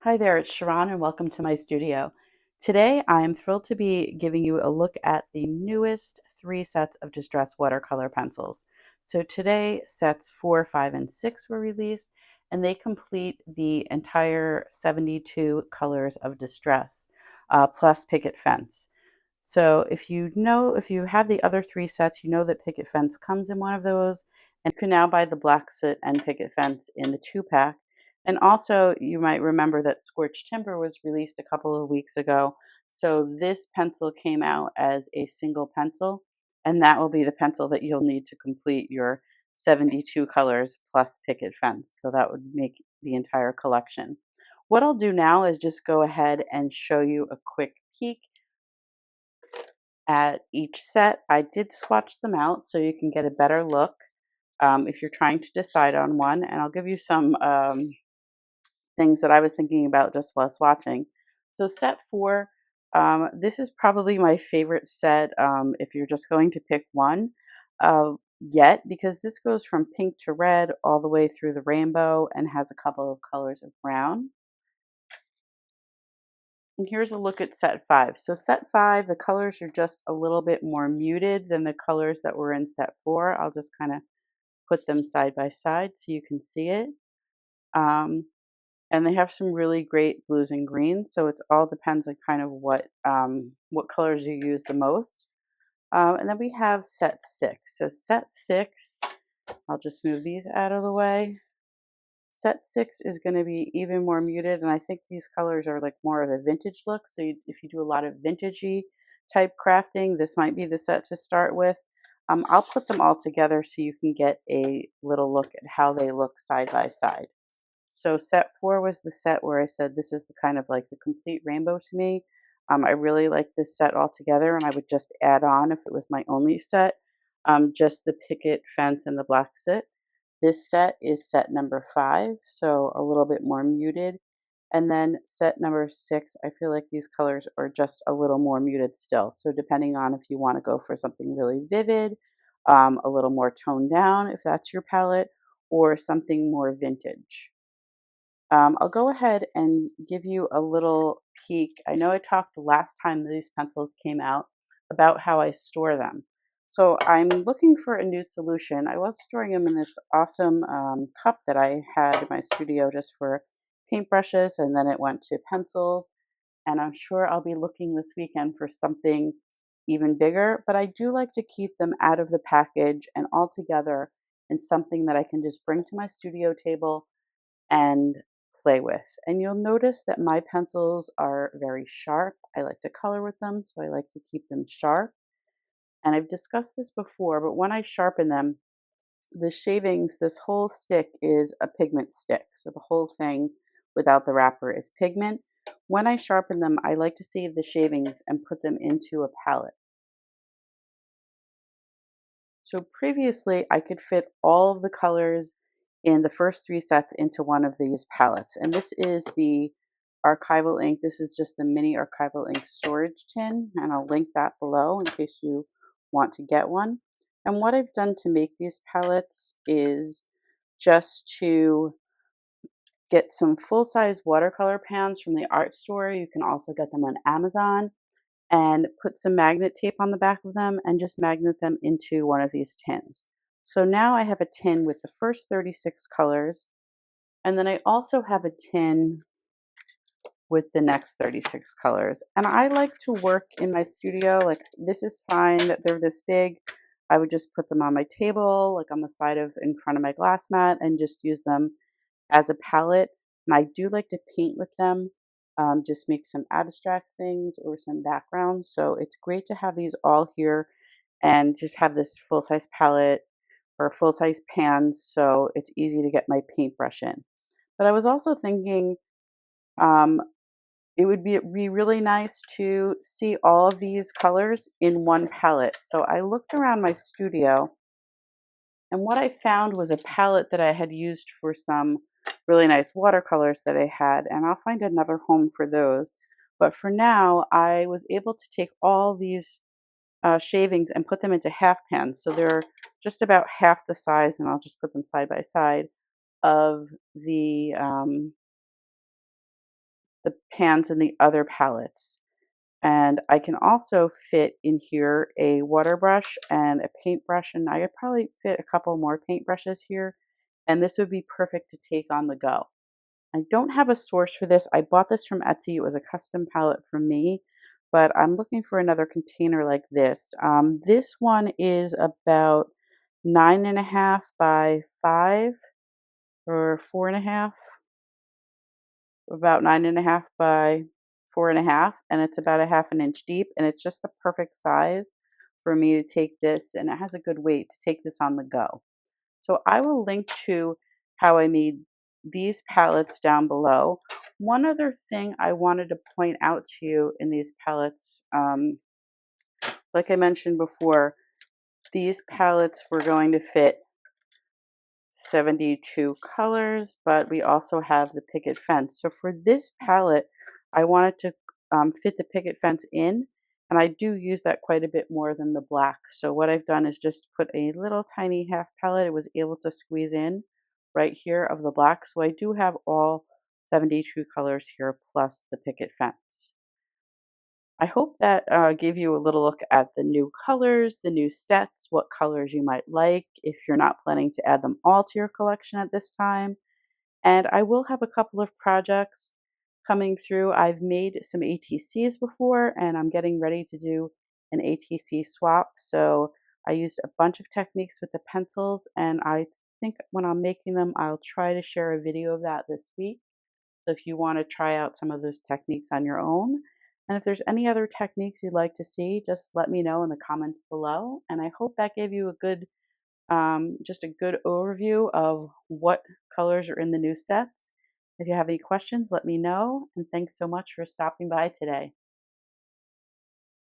Hi there, it's Sharon and welcome to my studio. Today I am thrilled to be giving you a look at the newest three sets of Distress watercolor pencils. So today sets 4, 5, and 6 were released and they complete the entire 72 colors of Distress plus Picket Fence. So if you have the other three sets, you know that Picket Fence comes in one of those, and you can now buy the Black Soot and Picket Fence in the 2-pack. And also, you might remember that Scorched Timber was released a couple of weeks ago. So this pencil came out as a single pencil, and that will be the pencil that you'll need to complete your 72 colors plus Picket Fence. So that would make the entire collection. What I'll do now is just go ahead and show you a quick peek at each set. I did swatch them out so you can get a better look if you're trying to decide on one. And I'll give you some things that I was thinking about just while swatching. So set 4, this is probably my favorite set if you're just going to pick one yet, because this goes from pink to red all the way through the rainbow and has a couple of colors of brown. And here's a look at set 5. So set 5, the colors are just a little bit more muted than the colors that were in set 4. I'll just kind of put them side by side so you can see it. Um, and they have some really great blues and greens, so it all depends on kind of what colors you use the most. And then we have set 6. So set 6, I'll just move these out of the way. Set 6 is going to be even more muted, and I think these colors are like more of a vintage look. So if you do a lot of vintagey type crafting, this might be the set to start with. I'll put them all together so you can get a little look at how they look side by side. So set 4 was the set where I said this is the kind of like the complete rainbow to me. I really like this set altogether, and I would just add on, if it was my only set, just the Picket Fence and the Black Soot. This set is set number 5, so a little bit more muted. And then set number 6, I feel like these colors are just a little more muted still. So depending on if you want to go for something really vivid, a little more toned down, if that's your palette, or something more vintage. I'll go ahead and give you a little peek. I know I talked last time these pencils came out about how I store them. So I'm looking for a new solution. I was storing them in this awesome cup that I had in my studio just for paintbrushes, and then it went to pencils. And I'm sure I'll be looking this weekend for something even bigger, but I do like to keep them out of the package and all together in something that I can just bring to my studio table and play with. And you'll notice that my pencils are very sharp. I like to color with them, so I like to keep them sharp. And I've discussed this before, but when I sharpen them, the shavings, this whole stick is a pigment stick. So the whole thing without the wrapper is pigment. When I sharpen them, I like to save the shavings and put them into a palette. So previously, I could fit all of the colors in the first 3 sets into one of these palettes. And this is the archival ink. This is just the mini archival ink storage tin, and I'll link that below in case you want to get one. And what I've done to make these palettes is just to get some full-size watercolor pans from the art store. You can also get them on Amazon, and put some magnet tape on the back of them and just magnet them into one of these tins. So now I have a tin with the first 36 colors, and then I also have a tin with the next 36 colors. And I like to work in my studio, like this is fine that they're this big. I would just put them on my table, like on the side of in front of my glass mat, and just use them as a palette. And I do like to paint with them, just make some abstract things or some backgrounds. So it's great to have these all here and just have this full-size palette or full-size pans, so it's easy to get my paintbrush in. But I was also thinking um, it would be really nice to see all of these colors in one palette. So I looked around my studio, and what I found was a palette that I had used for some really nice watercolors that I had, and I'll find another home for those. But for now, I was able to take all these shavings and put them into half pans. So they're just about half the size, and I'll just put them side by side of the the pans in the other palettes. And I can also fit in here a water brush and a paintbrush, and I could probably fit a couple more paintbrushes here, and this would be perfect to take on the go. I don't have a source for this. I bought this from Etsy. It was a custom palette from me, but I'm looking for another container like this. This one is about 9.5 by 5 or 4.5, about 9.5 by 4.5, and it's about a half an inch deep, and it's just the perfect size for me to take this, and it has a good weight to take this on the go. So I will link to how I made these palettes down below. One other thing I wanted to point out to you in these palettes, like I mentioned before, these palettes were going to fit 72 colors, but we also have the picket fence. So for this palette, I wanted to fit the picket fence in, and I do use that quite a bit more than the black. So what I've done is just put a little tiny half palette. It was able to squeeze in right here of the black. So I do have all 72 colors here plus the picket fence. I hope that gave you a little look at the new colors, the new sets, what colors you might like if you're not planning to add them all to your collection at this time. And I will have a couple of projects coming through. I've made some ATCs before, and I'm getting ready to do an ATC swap. So I used a bunch of techniques with the pencils, and I think when I'm making them, I'll try to share a video of that this week. So if you want to try out some of those techniques on your own, and if there's any other techniques you'd like to see, just let me know in the comments below. And I hope that gave you a good, just a good overview of what colors are in the new sets. If you have any questions, let me know. And thanks so much for stopping by today.